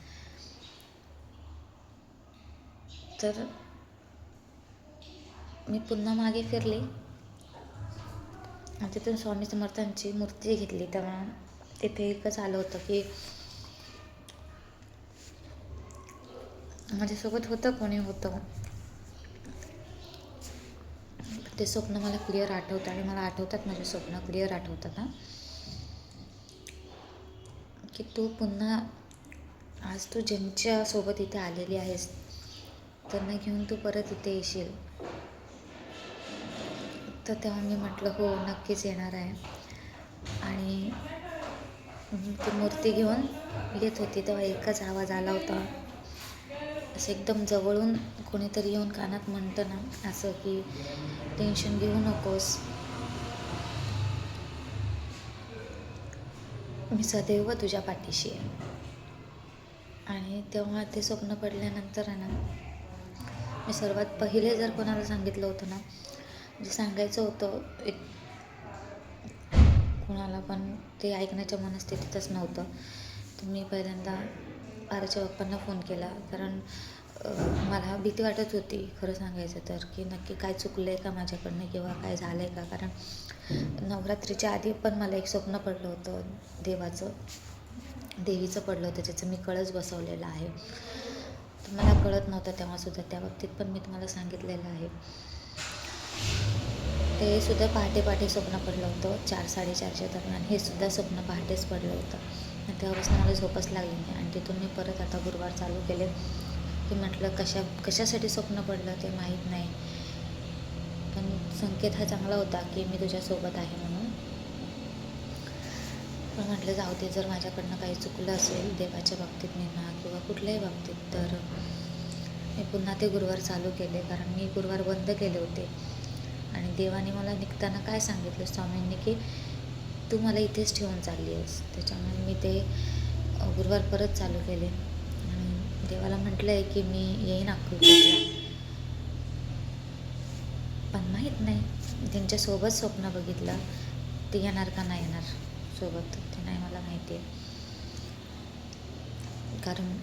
तर मी पुन्हा मागे फिरले आणि तिथून स्वामी समर्थांची मूर्ती घेतली. तेव्हा तिथे एकच आलं होतं की माझ्यासोबत होतं, कोणी होतं, ते स्वप्न मला क्लिअर आठवतं आणि मला आठवतात माझे स्वप्न क्लिअर आठवतात ना, की तू पुन्हा आज तू ज्यांच्यासोबत इथे आलेली आहेस त्यांना घेऊन तू परत इथे येशील. तर तेव्हा मी म्हटलं हो नक्कीच येणार आहे. आणि ती मूर्ती घेऊन येत होती तेव्हा एकच आवाज आला होता, असं एकदम जवळून कोणीतरी येऊन कानात म्हणतं ना असं की टेन्शन घेऊ नकोस, मी सदैव तुझ्या पाठीशी आहे. आणि तेव्हा ते स्वप्न पडल्यानंतर आहे ना, मी सर्वात पहिले जर कोणाला सांगितलं होतं ना, जे सांगायचं होतं एक कोणाला, पण ते ऐकण्याच्या मनस्थितीतच नव्हतं, तर मी पहिल्यांदा आरच्या बाप्पांना फोन केला. कारण मला भीती वाटत होती खरं सांगायचं तर, की नक्की काय चुकलं आहे का माझ्याकडनं किंवा काय झालं आहे का. कारण नवरात्रीच्या आधी पण मला एक स्वप्न पडलं होतं देवीचं पडलं होतं, ज्याचं मी कळस बसवलेला आहे. तर मला कळत नव्हतं तेव्हासुद्धा, त्या बाबतीत पण मी तुम्हाला सांगितलेलं आहे. ते सुद्धा पहाटे पहाटे स्वप्न पडलं होतं, 4-4:30च्या दरम्यान. हे सुद्धा स्वप्न पहाटेच पडलं होतं आणि तेव्हापासून मला झोपच लागली नाही. आणि तिथून मी परत आता गुरुवार चालू केले की म्हटलं कशासाठी स्वप्न पडलं ते माहीत नाही, पण संकेत हा चांगला होता की मी तुझ्यासोबत आहे म्हणून. पण म्हटलं जाऊ दे, जर माझ्याकडनं काही चुकलं असेल देवाच्या बाबतीत म्हणा किंवा कुठल्याही बाबतीत, तर मी पुन्हा ते गुरुवार चालू केले. कारण मी गुरुवार बंद केले होते आणि देवाने मला निघताना काय सांगितलं स्वामींनी, की तू मला इथेच ठेवून चालली आहेस. त्याच्यामुळे मी ते गुरुवार परत चालू केले आणि देवाला म्हटलं आहे की मी येईन अक्कलकोटला, पण माहीत नाही त्यांच्यासोबत स्वप्न बघितलं ते येणार का नाही येणार सोबत, ते नाही मला माहिती आहे. कारण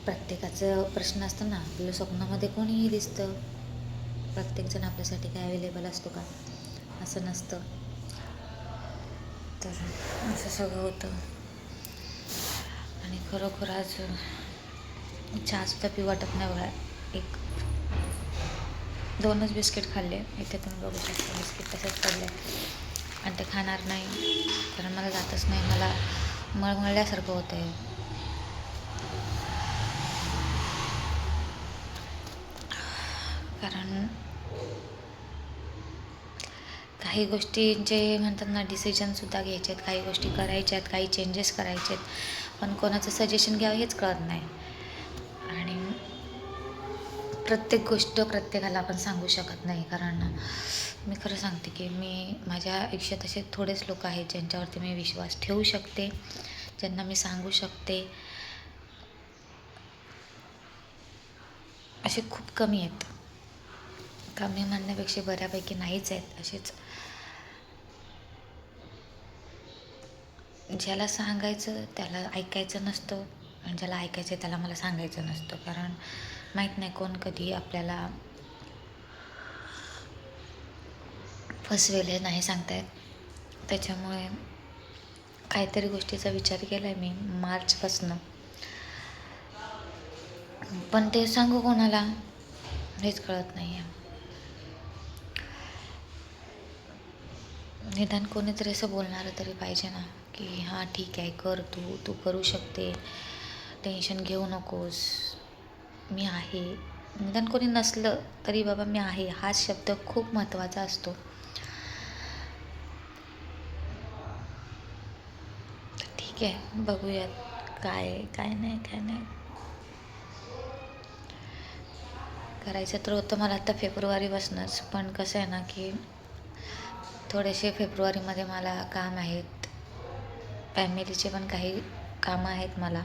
प्रत्येकाचं प्रश्न असतं ना, आपल्या स्वप्नामध्ये कोणीही दिसतं, प्रत्येकजण आपल्यासाठी काय अवेलेबल असतो का, असं नसतं. तर असं सगळं होतं आणि खरोखर आज चहासुद्धा पिऊ वाटत नाही बघा. 2च बिस्किट खाल्ले, इथे तुम्ही बघू शकता बिस्किट तसेच पडले आणि ते खाणार नाही कारण मला जातच नाही, मला मळमळल्यासारखं होतं आहे. कारण काही गोष्टींचे म्हणतात ना डिसिजनसुद्धा घ्यायचे आहेत, काही गोष्टी करायच्या आहेत, काही चेंजेस करायचे आहेत, पण कोणाचं सजेशन घ्यावं हेच कळत नाही. आणि प्रत्येक गोष्ट प्रत्येकाला आपण सांगू शकत नाही. कारण मी खरं सांगते की माझ्या आयुष्यात असे थोडेच लोक आहेत ज्यांच्यावरती मी विश्वास ठेवू शकते, ज्यांना मी सांगू शकते, असे खूप कमी आहेत. कमी म्हणण्यापेक्षा बऱ्यापैकी नाहीच आहेत. असेच ज्याला सांगायचं त्याला ऐकायचं नसतं आणि ज्याला ऐकायचं आहे त्याला मला सांगायचं नसतं. कारण माहीत नाही कोण कधी आपल्याला फसवेल हे नाही सांगता येत. त्याच्यामुळे काहीतरी गोष्टीचा विचार केला आहे मी मार्चपासनं, पण ते सांगू कोणाला हेच कळत नाही आहे. निदान कोणीतरी असं बोलणारं तरी पाहिजे ना, की हां ठीक आहे कर, तू करू शकते, टेन्शन घेऊ नकोस, मी आहे. निदान कोणी नसलं तरी बाबा मी आहे हा शब्द खूप महत्त्वाचा असतो. तर ठीक ठीक आहे, बघूयात काय काय नाही काय नाही. करायचं तर होतं मला आता फेब्रुवारीपासूनच, पण कसं आहे ना की थोडेसे फेब्रुवारीमध्ये मला काम आहेत, फॅमिलीचे पण काही कामं आहेत मला,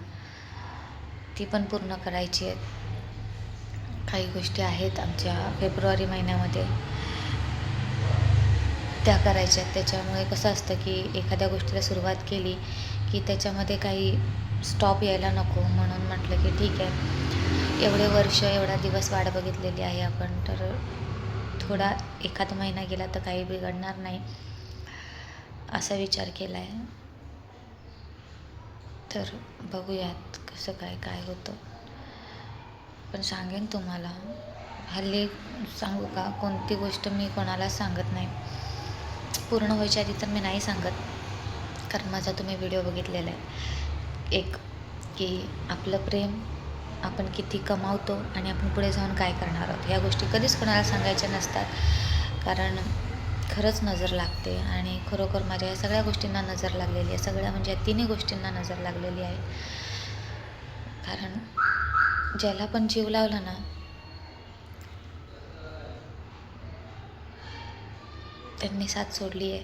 ती पण पूर्ण करायची आहेत. काही गोष्टी आहेत आमच्या फेब्रुवारी महिन्यामध्ये त्या करायच्या आहेत. त्याच्यामुळे कसं असतं की एखाद्या गोष्टीला सुरुवात केली की त्याच्यामध्ये काही स्टॉप यायला नको, म्हणून म्हटलं की ठीक आहे, एवढे वर्ष एवढा दिवस वाट बघितलेली आहे आपण, तर थोडा एखादा महिना गेला तर काही बिघडणार नाही असा विचार केला आहे. तर बघूयात कसं काय काय होतं, पण सांगेन तुम्हाला. हल्ली सांगू का, कोणती गोष्ट मी कोणालाच सांगत नाही. पूर्ण व्हायच्या आधी तर मी नाही सांगत, कारण माझा तुम्ही व्हिडिओ बघितलेला आहे एक, की आपलं प्रेम आपण किती कमावतो आणि आपण पुढे जाऊन काय करणार आहोत, ह्या गोष्टी कधीच कोणाला सांगायच्या नसतात. कारण खरंच नजर लागते, आणि खरोखर माझ्या या सगळ्या गोष्टींना नजर लागलेली आहे. सगळ्या म्हणजे या तिन्ही गोष्टींना नजर लागलेली आहे. कारण ज्याला पण जीव लावला ना, त्यांनी साथ सोडली आहे.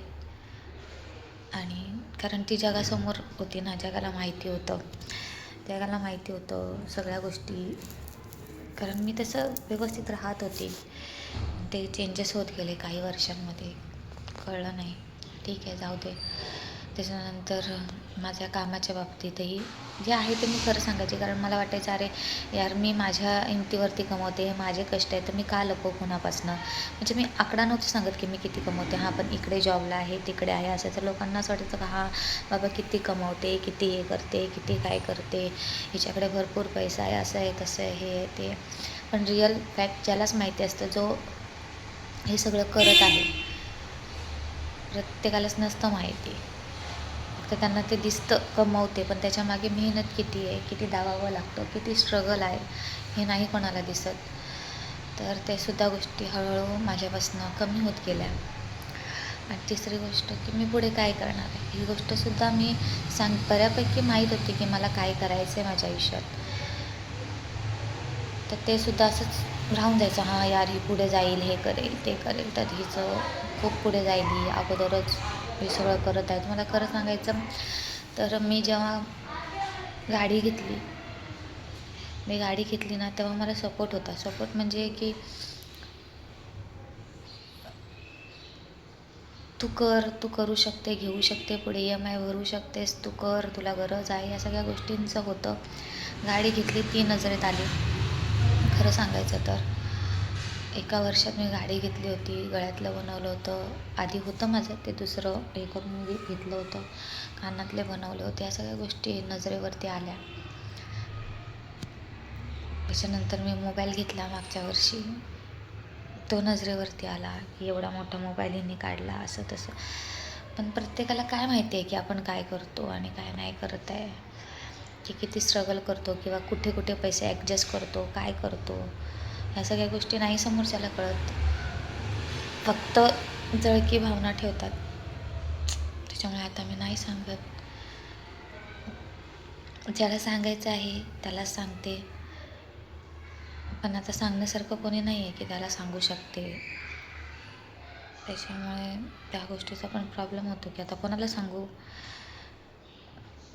आणि कारण ती जगासमोर होती ना, जगाला माहिती होतं सगळ्या गोष्टी. कारण मी तसं व्यवस्थित राहत होती, ते चेंजेस होत गेले काही वर्षांमध्ये, कळलं नाही. ठीक आहे, जाऊ दे. त्याच्यानंतर माझ्या कामाच्या बाबतीतही जे आहे ते मी खरं सांगायचे, कारण मला वाटायचं अरे यार, मी माझ्या हिमतीवरती कमवते, माझे कष्ट आहे, तर मी का लपवू कोणापासनं. म्हणजे मी आकडा नव्हते सांगत की मी किती कमवते, हां पण इकडे जॉबला आहे तिकडे आहे असं, तर लोकांना असं वाटायचं का हां बाबा किती कमवते, किती हे करते, किती काय करते, हिच्याकडे भरपूर पैसा आहे, असं आहे तसं आहे हे ते. पण रिअल फॅक्ट ज्यालाच माहिती असतं, जो हे सगळं करत आहे, प्रत्येकालाच नसतं माहिती. फक्त त्यांना ते दिसतं कमवते, पण त्याच्यामागे मेहनत किती आहे, किती दाबावं लागतं, किती स्ट्रगल आहे, हे नाही कोणाला दिसत. तर ते सुद्धा गोष्टी हळूहळू माझ्यापासून कमी होत गेल्या. आणि तिसरी गोष्ट की मी पुढे काय करणार आहे, ही गोष्टसुद्धा मी बऱ्यापैकी माहीत होती की मला काय करायचं आहे माझ्या आयुष्यात. तर ते सुद्धा असंच राहून जायचं, हां यार ही पुढे जाईल, हे करेल ते करेल, तर हिचं खूप पुढे जाईल, ही अगोदरच हे सगळं करत आहे. तुम्हाला खरं सांगायचं तर मी जेव्हा गाडी घेतली ना, तेव्हा मला सपोर्ट होता. सपोर्ट म्हणजे की तू करू शकते, घेऊ शकते, पुढे EMI भरू शकतेस, तू कर, तुला गरज आहे, या सगळ्या गोष्टींचं होतं. गाडी घेतली ती नजरेत आली. खरं सांगायचं तर 1 वर्षात मी गाडी घेतली होती, गळ्यातलं बनवलं होतं, आधी होतं माझं ते दुसरं हे करून मी घेतलं होतं, कानातले बनवले होते, या सगळ्या गोष्टी नजरेवरती आल्या. त्याच्यानंतर मी मोबाईल घेतला मागच्या वर्षी, तो नजरेवरती आला की एवढा मोठा मोबाईल हिने काढला, असं तसं. पण प्रत्येकाला काय माहिती आहे की आपण काय करतो आणि काय नाही करत आहे, की किती स्ट्रगल करतो, किंवा कुठे कुठे पैसे ॲडजस्ट करतो, काय करतो, ह्या सगळ्या गोष्टी नाही समोरच्याला कळत. फक्त जळकी भावना ठेवतात. त्याच्यामुळे आता मी नाही सांगत. ज्याला सांगायचं आहे त्यालाच सांगते, पण आता सांगण्यासारखं कोणी नाही आहे की त्याला सांगू शकते. त्याच्यामुळे त्या गोष्टीचा पण प्रॉब्लेम होतो की आता कोणाला सांगू,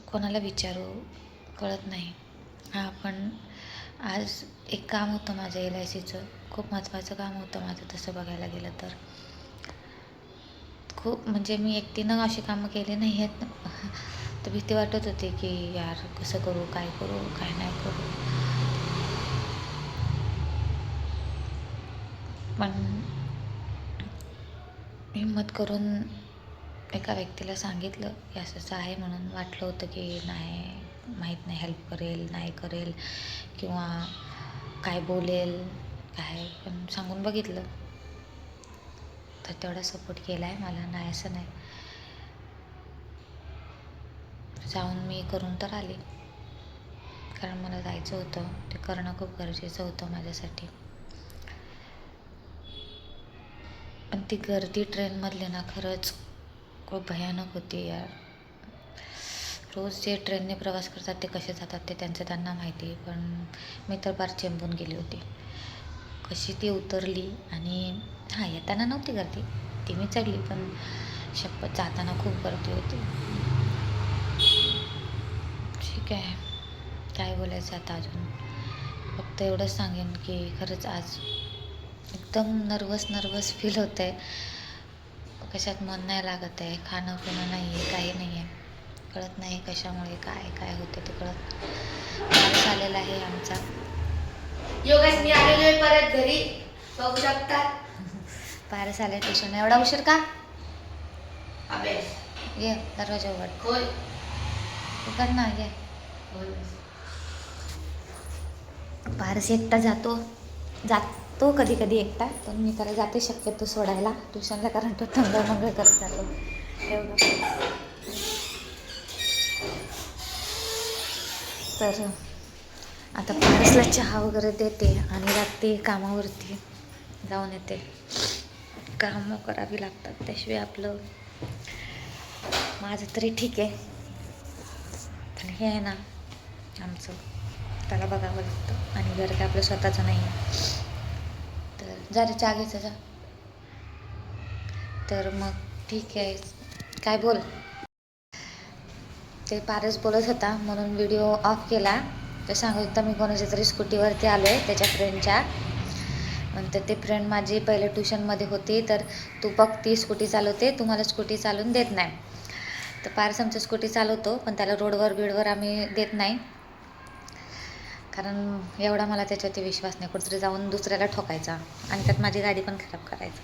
कोणाला विचारू, कळत नाही. हां पण आज एक काम होतं माझं LICचं, खूप महत्त्वाचं काम होतं माझं तसं बघायला गेलं तर. खूप म्हणजे मी एकटीनं अशी कामं केली नाही आहेत. तर भीती वाटत होती की यार कसं करू, काय नाही करू. पण हिम्मत करून एका व्यक्तीला सांगितलं की असं असं आहे, म्हणून वाटलं होतं की नाही माहीत नाही हेल्प करेल नाही करेल किंवा काय बोलेल काय, पण सांगून बघितलं तर तेवढा सपोर्ट केला आहे मला, नाही असं नाही. जाऊन मी करून तर आले, कारण मला जायचं होतं, ते करणं खूप गरजेचं होतं माझ्यासाठी. पण ती गर्दी ट्रेनमधली ना खरंच खूप भयानक होती यार. रोज जे ट्रेनने प्रवास करतात ते कसे जातात ते त्यांना माहिती. पण मी तर फार चेंबून गेली होती. कशी ती उतरली आणि हां, येताना नव्हती गर्दी, ती मी चढली, पण शपथ जाताना खूप गर्दी होती. ठीक आहे, काय बोलायचं आता अजून. फक्त एवढंच सांगेन की खरंच आज एकदम नर्वस फील होतं आहे. कशात मन नाही लागत आहे, खाणं पिणं नाही आहे, काही नाही आहे. कळत नाही कशामुळे काय होतं ते कळत. पाऊस आलेला आहे आमचा. योगेश मी आलेलो आहे परत घरी, बघू शकतात. पारस आले ट्युशन. एवढा उशीर का? अभ्यास. ये दरवाजा उघड. खोल. उघड ना, ये. पारस एकटा जातो कधी कधी एकटा, पण मी त्याला जाते शक्यतो सोडायला ट्युशनला, कारण तो टंगळ करत जातो एवढं. तर आता पारसला चहा वगैरे देते आणि जाते कामावरती, जाऊन येते. कामं करावी लागतात, त्याशिवाय आपलं, माझं तरी ठीक आहे, पण हे आहे ना आमचं, त्याला बघावं लागतं. आणि घर काय आपलं स्वतःचं नाही आहे. तर जा रे, चहा घ्यायचा जा. तर मग ठीक आहे, काय बोल. ते पारस बोलत होता म्हणून व्हिडिओ ऑफ केला. तर सांगत होता मी कोणाच्या तरी स्कूटीवरती आलो आहे, त्याच्या फ्रेंडच्या. नंतर ते फ्रेंड माझी पहिले ट्युशनमध्ये होती, तर तू बघ ती स्कूटी चालवते, तू मला स्कूटी चालवून देत नाही. तर पारस आमचं स्कूटी चालवतो, पण त्याला रोडवर आम्ही देत नाही, कारण एवढा मला त्याच्यावरती विश्वास नाही. कुठेतरी जाऊन दुसऱ्याला ठोकायचा आणि त्यात माझी गाडी पण खराब करायचा.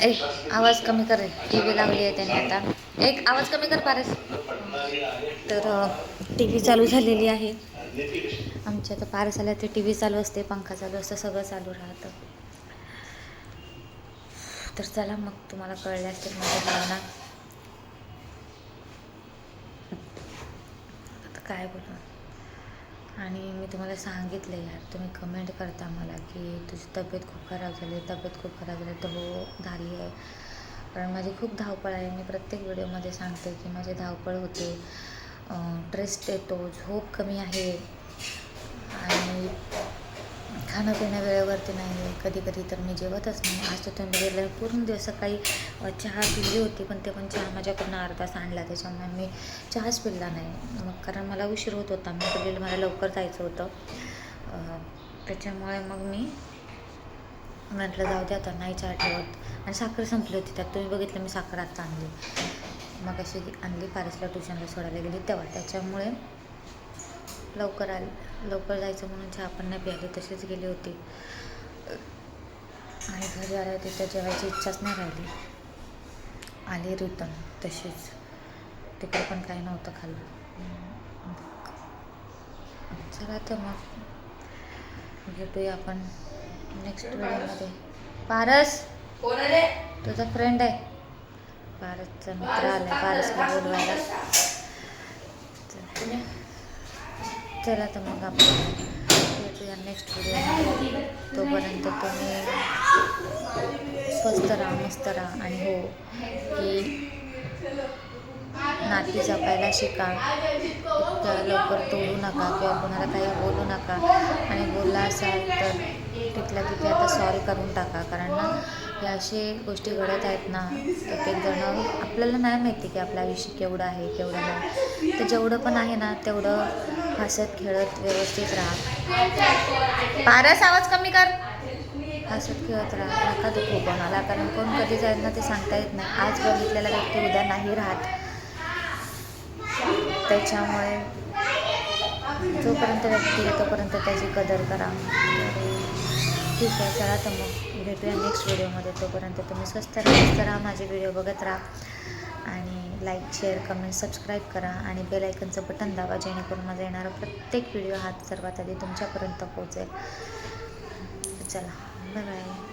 एक आवाज कमी कर, टी व्ही लावली आहे त्यांनी आता. एक आवाज कमी कर पारस. तर टी व्ही चालू झालेली आहे आमच्या. तर पारस आल्या ते टी व्ही चालू असते, पंखा चालू असतं, सगळं चालू राहतं. तर चला मग, तुम्हाला कळले असतील माझ्या भावना. आता काय बोलू. आणि मी तुम्हाला सांगितलं यार, तुम्ही कमेंट करता मला की तुझी तब्येत खूप खराब झाली, तर हो झाली आहे, कारण माझी खूप धावपळ आहे. मी प्रत्येक व्हिडिओमध्ये सांगते की माझी धावपळ होते, स्ट्रेस येतो, झोप कमी आहे, आणि खाणं पिणं वेळेवरती नाही आहे. कधी तर मी जेवतच नाही. आज तर तुम्ही बघितलं, पूर्ण दिवस सकाळी चहा पिली होती, पण ते पण चहा माझ्याकडून अर्धा सांडला, त्याच्यामुळे मी चहाच पिला नाही. मग कारण मला उशीर होत होता, मी बोललेलं मला लवकर जायचं होतं, त्याच्यामुळे मग मी म्हटलं जाऊ दे आता, नाही चहा ठेवत. आणि साखर संपली होती त्यात, तुम्ही बघितलं मी साखर आत्ता आणली, मग अशी आणली पारसला ट्युशनला सोडायला गेली तेव्हा, त्याच्यामुळे लवकर जायचं म्हणून चहा पण नाही प्यायली, तशीच गेली होती. आणि घरी आले तिथं जेवायची इच्छाच नाही राहिली, आली रिटर्न तशीच. तिकडे पण काही नव्हतं खाल्लं. चला तर मग भेटूया आपण नेक्स्ट व्हिडिओमध्ये. पारस तुझा फ्रेंड आहे, पारसचा मित्र आला आहे पारसला बोलवायला. चला तर मग आपण भेटूया नेक्स्ट व्हिडिओमध्ये. तोपर्यंत तुम्ही स्वस्त राहा, मस्त राहा, आणि हो की नाती जपायला शिका. इतक्या लवकर तोडू नका किंवा कोणाला काही बोलू नका, आणि बोलला असाल तर तिथल्या तिथे आता सॉरी करून टाका, कारण ना या असे गोष्टी घडत आहेत ना, एक जण आपल्याला नाही माहिती की आपलं आयुष्य केवढं आहे केवढं नाही. तर जेवढं पण आहे ना तेवढं हसत खेळत व्यवस्थित राहा. पारस आवाज कमी कर. हसत खेळत राहा, नका दुखू कोणाला, कारण कोण कधी जाईल ना ते सांगता येत नाही. आज बघितलेला व्यक्ती उद्या नाही राहत, त्याच्यामुळे जोपर्यंत व्यक्ती आहे तोपर्यंत त्याची कदर करा. ठीक आहे, चला तर मग भेटूया नेक्स्ट व्हिडिओमध्ये. तोपर्यंत तुम्ही स्वस्त राहा, माझे व्हिडिओ बघत राहा, आणि लाईक, शेअर, कमेंट, सबस्क्राईब करा, आणि बेल आयकनचं बटन दाबा, जेणेकरून माझा येणारा प्रत्येक व्हिडिओ हा सर्वात आधी तुमच्यापर्यंत पोहोचेल. चला, बाय बाय.